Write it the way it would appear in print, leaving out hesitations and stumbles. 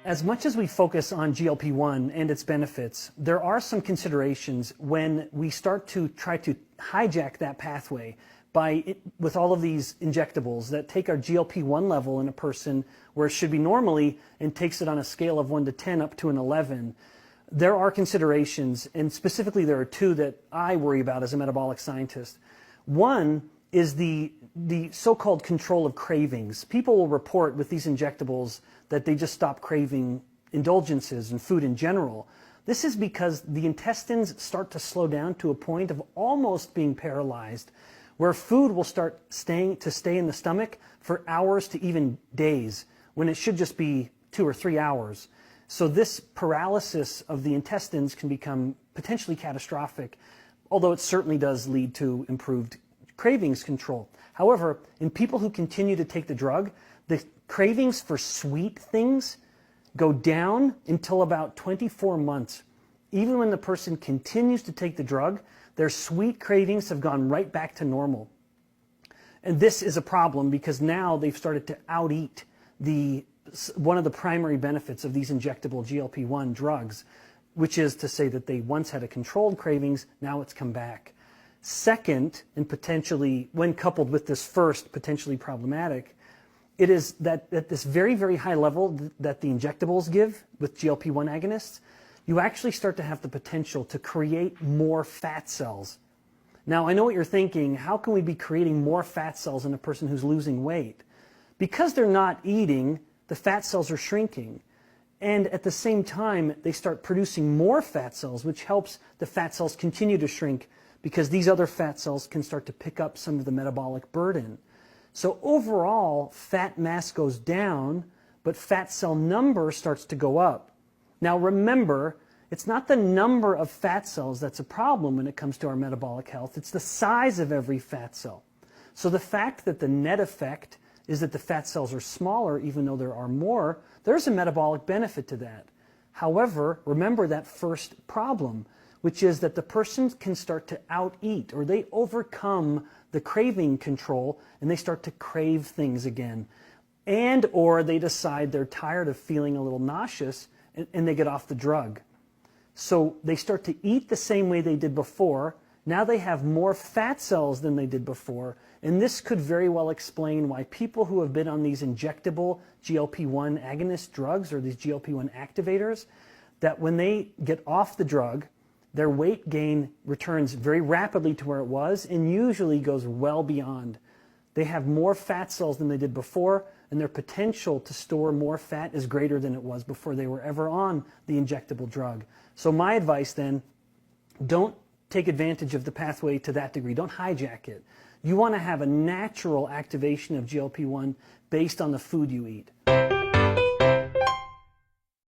As much as we focus on GLP-1 and its benefits, there are some considerations when we start to try to hijack that pathway with all of these injectables that take our GLP-1 level in a person where it should be normally and takes it on a scale of 1 to 10 up to an 11. There are considerations, and specifically there are two that I worry about as a metabolic scientist. One is the so-called control of cravings. People will report with these injectables that they just stop craving indulgences and food in general. This is because the intestines start to slow down to a point of almost being paralyzed, where food will start stay in the stomach for hours to even days, when it should just be 2 or 3 hours. So this paralysis of the intestines can become potentially catastrophic, although it certainly does lead to improved cravings control. However, in people who continue to take the drug, the cravings for sweet things go down until about 24 months. Even when the person continues to take the drug, their sweet cravings have gone right back to normal. And this is a problem because now they've started to out-eat one of the primary benefits of these injectable GLP-1 drugs, which is to say that they once had a controlled cravings, now it's come back. Second, and potentially, when coupled with this first, potentially problematic, it is that at this very, very high level that the injectables give with GLP-1 agonists, you actually start to have the potential to create more fat cells. Now, I know what you're thinking, how can we be creating more fat cells in a person who's losing weight? Because they're not eating, the fat cells are shrinking. And at the same time, they start producing more fat cells, which helps the fat cells continue to shrink because these other fat cells can start to pick up some of the metabolic burden. So overall, fat mass goes down, but fat cell number starts to go up. Now remember, it's not the number of fat cells that's a problem when it comes to our metabolic health, it's the size of every fat cell. So the fact that the net effect is that the fat cells are smaller even though there are more, there's a metabolic benefit to that. However, remember that first problem, which is that the person can start to out-eat, or they overcome the craving control and they start to crave things again. And or they decide they're tired of feeling a little nauseous and they get off the drug. So they start to eat the same way they did before. Now they have more fat cells than they did before. And this could very well explain why people who have been on these injectable GLP-1 agonist drugs or these GLP-1 activators, that when they get off the drug, their weight gain returns very rapidly to where it was and usually goes well beyond. They have more fat cells than they did before, and their potential to store more fat is greater than it was before they were ever on the injectable drug. So my advice then, don't take advantage of the pathway to that degree. Don't hijack it. You want to have a natural activation of GLP-1 based on the food you eat.